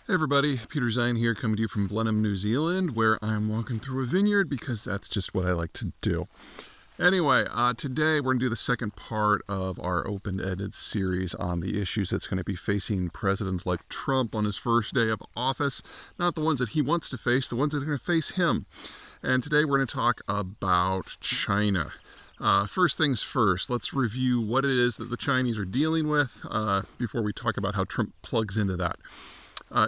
Hey everybody, Peter Zeihan here, coming to you from Blenheim, New Zealand, where I'm walking through a vineyard because that's just what I like to do. Anyway, today we're going to do the second part of our open-ended series on the issues that's going to be facing President-elect Trump on his first day of office. Not the ones that he wants to face, the ones that are going to face him. And today we're going to talk about China. First things first, let's review what it is that the Chinese are dealing with before we talk about how Trump plugs into that.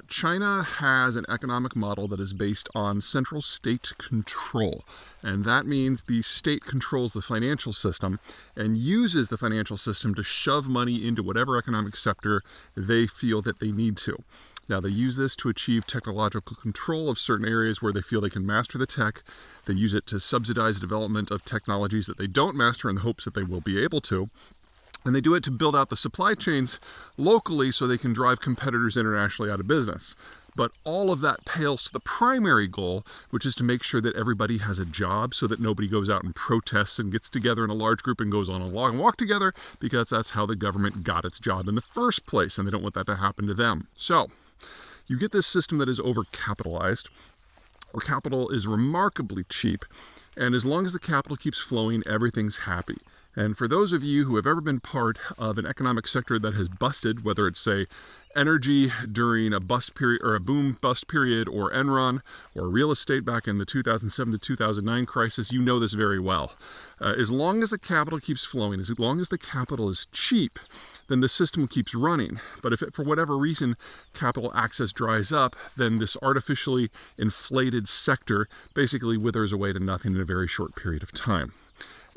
China has an economic model that is based on central state control, and that means the state controls the financial system and uses the financial system to shove money into whatever economic sector they feel that they need to. Now, they use this to achieve technological control of certain areas where they feel they can master the tech. They use it to subsidize development of technologies that they don't master in the hopes that they will be able to. And they do it to build out the supply chains locally so they can drive competitors internationally out of business. But all of that pales to the primary goal, which is to make sure that everybody has a job so that nobody goes out and protests and gets together in a large group and goes on a long walk together, because that's how the government got its job in the first place, and they don't want that to happen to them. So you get this system that is overcapitalized, where capital is remarkably cheap, and as long as the capital keeps flowing, everything's happy. And for those of you who have ever been part of an economic sector that has busted, whether it's, say, energy during a bust period or a boom bust period, or Enron, or real estate back in the 2007 to 2009 crisis, you know this very well. As long as the capital keeps flowing, as long as the capital is cheap, then the system keeps running. But if for whatever reason capital access dries up, then this artificially inflated sector basically withers away to nothing in a very short period of time.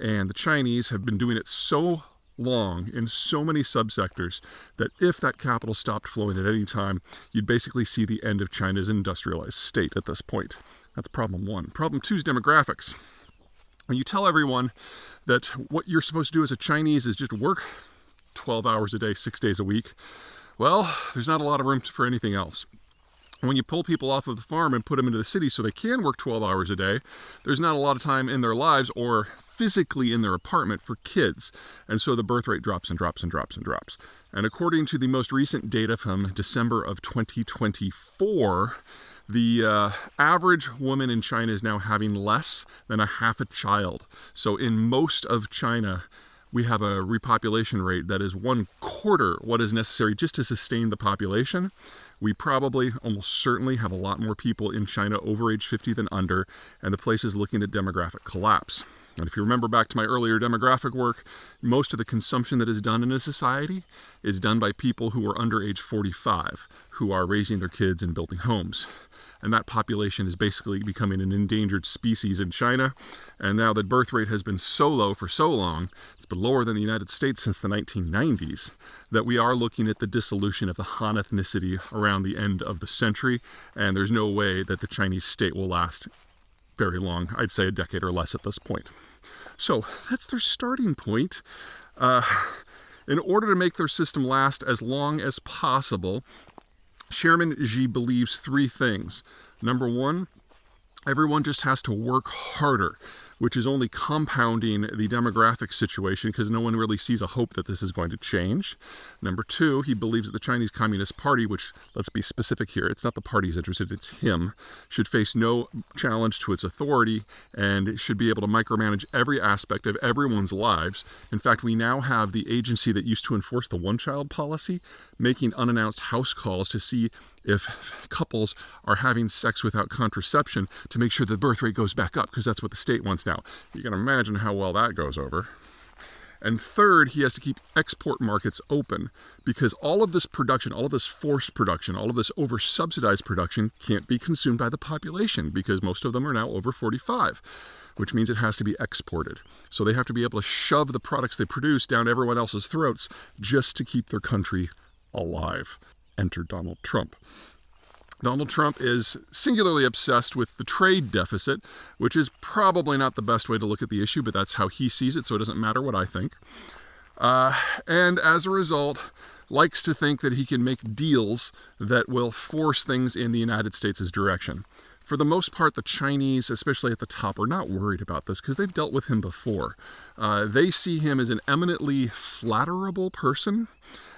And the Chinese have been doing it so long in so many subsectors that if that capital stopped flowing at any time, you'd basically see the end of China's industrialized state at this point. That's problem one. Problem two is demographics. When you tell everyone that what you're supposed to do as a Chinese is just work 12 hours a day, 6 days a week, well, there's not a lot of room for anything else. When you pull people off of the farm and put them into the city so they can work 12 hours a day, there's not a lot of time in their lives or physically in their apartment for kids. And so the birth rate drops and drops and drops and drops. And according to the most recent data from December of 2024, the average woman in China is now having less than a half a child. So in most of China, we have a repopulation rate that is 1/4 what is necessary just to sustain the population. We probably, almost certainly, have a lot more people in China over age 50 than under, and the place is looking at demographic collapse. And if you remember back to my earlier demographic work, most of the consumption that is done in a society is done by people who are under age 45, who are raising their kids and building homes. And that population is basically becoming an endangered species in China. And now the birth rate has been so low for so long, it's been lower than the United States since the 1990s, that we are looking at the dissolution of the Han ethnicity around the end of the century. And there's no way that the Chinese state will last very long. I'd say a decade or less at this point. So that's their starting point. In order to make their system last as long as possible, Chairman Xi believes three things. Number one, everyone just has to work harder, which is only compounding the demographic situation because no one really sees a hope that this is going to change. Number two, he believes that the Chinese Communist Party, which, let's be specific here, it's not the party he's interested, it's him, should face no challenge to its authority and should be able to micromanage every aspect of everyone's lives. In fact, we now have the agency that used to enforce the one-child policy making unannounced house calls to see if couples are having sex without contraception to make sure the birth rate goes back up, because that's what the state wants now. You can imagine how well that goes over. And third, he has to keep export markets open, because all of this production, all of this forced production, all of this over-subsidized production can't be consumed by the population because most of them are now over 45, which means it has to be exported. So they have to be able to shove the products they produce down everyone else's throats just to keep their country alive. Enter Donald Trump. Donald Trump is singularly obsessed with the trade deficit, which is probably not the best way to look at the issue, but that's how he sees it, so it doesn't matter what I think. And as a result, likes to think that he can make deals that will force things in the United States' direction. For the most part, the Chinese, especially at the top, are not worried about this because they've dealt with him before. They see him as an eminently flatterable person,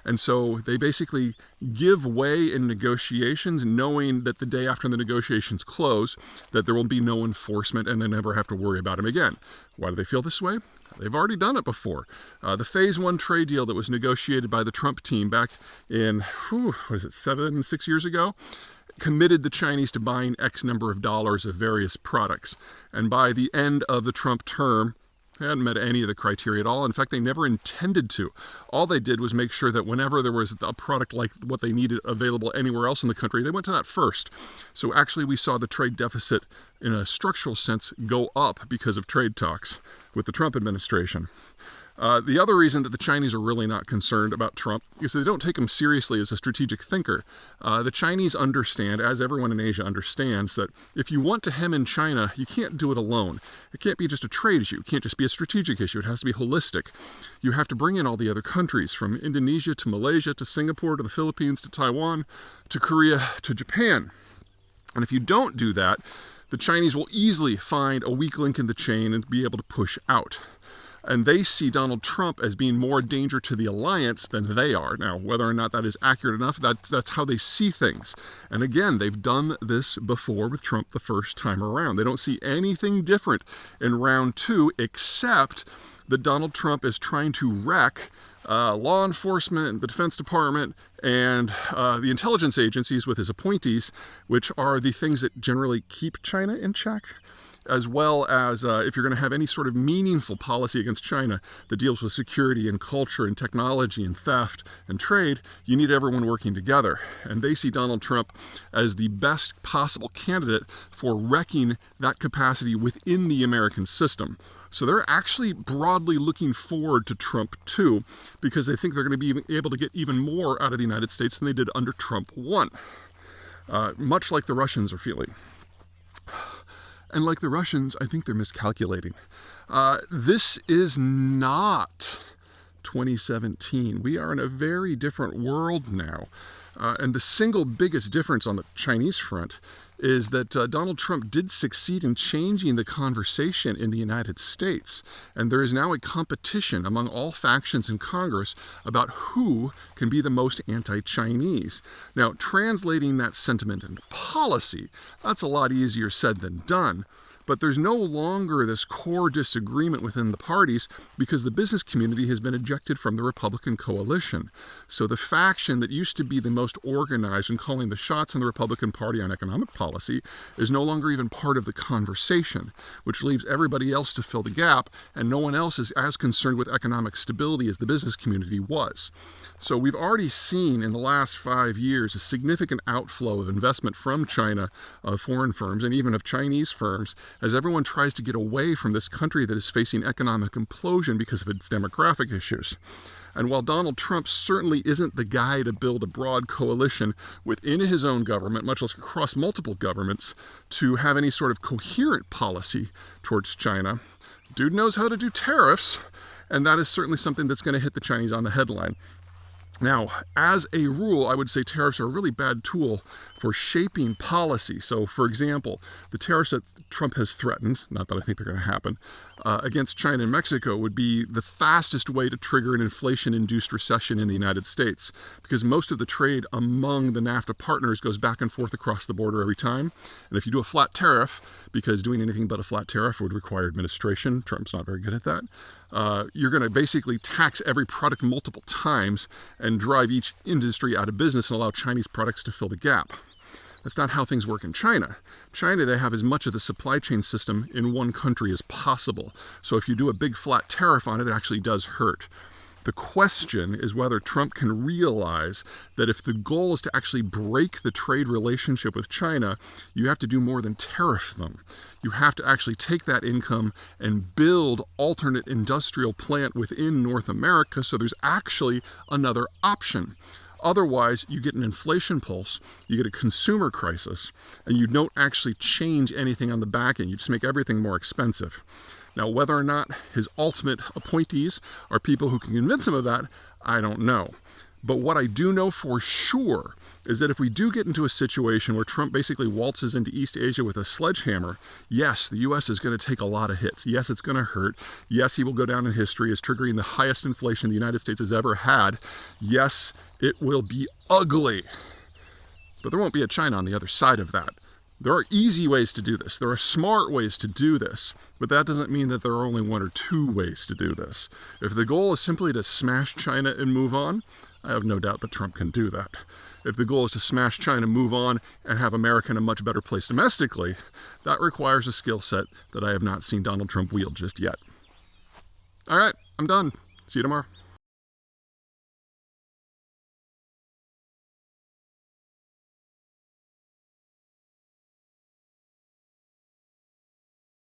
and so they basically give way in negotiations, knowing that the day after the negotiations close, that there will be no enforcement and they never have to worry about him again. Why do they feel this way? They've already done it before. The Phase 1 trade deal that was negotiated by the Trump team back in, 6 years ago, committed the Chinese to buying X number of dollars of various products. And by the end of the Trump term, they hadn't met any of the criteria at all. In fact, they never intended to. All they did was make sure that whenever there was a product like what they needed available anywhere else in the country, they went to that first. So actually, we saw the trade deficit in a structural sense go up because of trade talks with the Trump administration. The other reason that the Chinese are really not concerned about Trump is they don't take him seriously as a strategic thinker. The Chinese understand, as everyone in Asia understands, that if you want to hem in China, you can't do it alone. It can't be just a trade issue. It can't just be a strategic issue. It has to be holistic. You have to bring in all the other countries, from Indonesia to Malaysia to Singapore to the Philippines to Taiwan to Korea to Japan. And if you don't do that, the Chinese will easily find a weak link in the chain and be able to push out. And they see Donald Trump as being more a danger to the alliance than they are. Now, whether or not that is accurate enough, that's how they see things. And again, they've done this before with Trump the first time around. They don't see anything different in round two, except that Donald Trump is trying to wreck law enforcement, the Defense Department, and the intelligence agencies with his appointees, which are the things that generally keep China in check. As well as if you're going to have any sort of meaningful policy against China that deals with security and culture and technology and theft and trade, you need everyone working together. And they see Donald Trump as the best possible candidate for wrecking that capacity within the American system. So they're actually broadly looking forward to Trump too, because they think they're going to be able to get even more out of the United States than they did under Trump 1, much like the Russians are feeling. And like the Russians, I think they're miscalculating. This is not 2017. We are in a very different world now. And the single biggest difference on the Chinese front is that Donald Trump did succeed in changing the conversation in the United States. And there is now a competition among all factions in Congress about who can be the most anti-Chinese. Now, translating that sentiment into policy, that's a lot easier said than done. But there's no longer this core disagreement within the parties because the business community has been ejected from the Republican coalition. So the faction that used to be the most organized and calling the shots in the Republican Party on economic policy is no longer even part of the conversation, which leaves everybody else to fill the gap, and no one else is as concerned with economic stability as the business community was. So we've already seen in the last 5 years a significant outflow of investment from China, of foreign firms, and even of Chinese firms, as everyone tries to get away from this country that is facing economic implosion because of its demographic issues. And while Donald Trump certainly isn't the guy to build a broad coalition within his own government, much less across multiple governments, to have any sort of coherent policy towards China, dude knows how to do tariffs, and that is certainly something that's going to hit the Chinese on the headline. Now, as a rule, I would say tariffs are a really bad tool for shaping policy. So, for example, the tariffs that Trump has threatened, not that I think they're going to happen, against China and Mexico would be the fastest way to trigger an inflation-induced recession in the United States, because most of the trade among the NAFTA partners goes back and forth across the border every time. And if you do a flat tariff, because doing anything but a flat tariff would require administration, Trump's not very good at that, you're going to basically tax every product multiple times and drive each industry out of business and allow Chinese products to fill the gap. That's not how things work in China. China, they have as much of the supply chain system in one country as possible. So if you do a big flat tariff on it, it actually does hurt. The question is whether Trump can realize that if the goal is to actually break the trade relationship with China, you have to do more than tariff them. You have to actually take that income and build alternate industrial plant within North America so there's actually another option. Otherwise, you get an inflation pulse, you get a consumer crisis, and you don't actually change anything on the back end. You just make everything more expensive. Now, whether or not his ultimate appointees are people who can convince him of that, I don't know. But what I do know for sure is that if we do get into a situation where Trump basically waltzes into East Asia with a sledgehammer, yes, the U.S. is going to take a lot of hits. Yes, it's going to hurt. Yes, he will go down in history as triggering the highest inflation the United States has ever had. Yes, it will be ugly. But there won't be a China on the other side of that. There are easy ways to do this. There are smart ways to do this, but that doesn't mean that there are only one or two ways to do this. If the goal is simply to smash China and move on, I have no doubt that Trump can do that. If the goal is to smash China, move on, and have America in a much better place domestically, that requires a skill set that I have not seen Donald Trump wield just yet. All right, I'm done. See you tomorrow.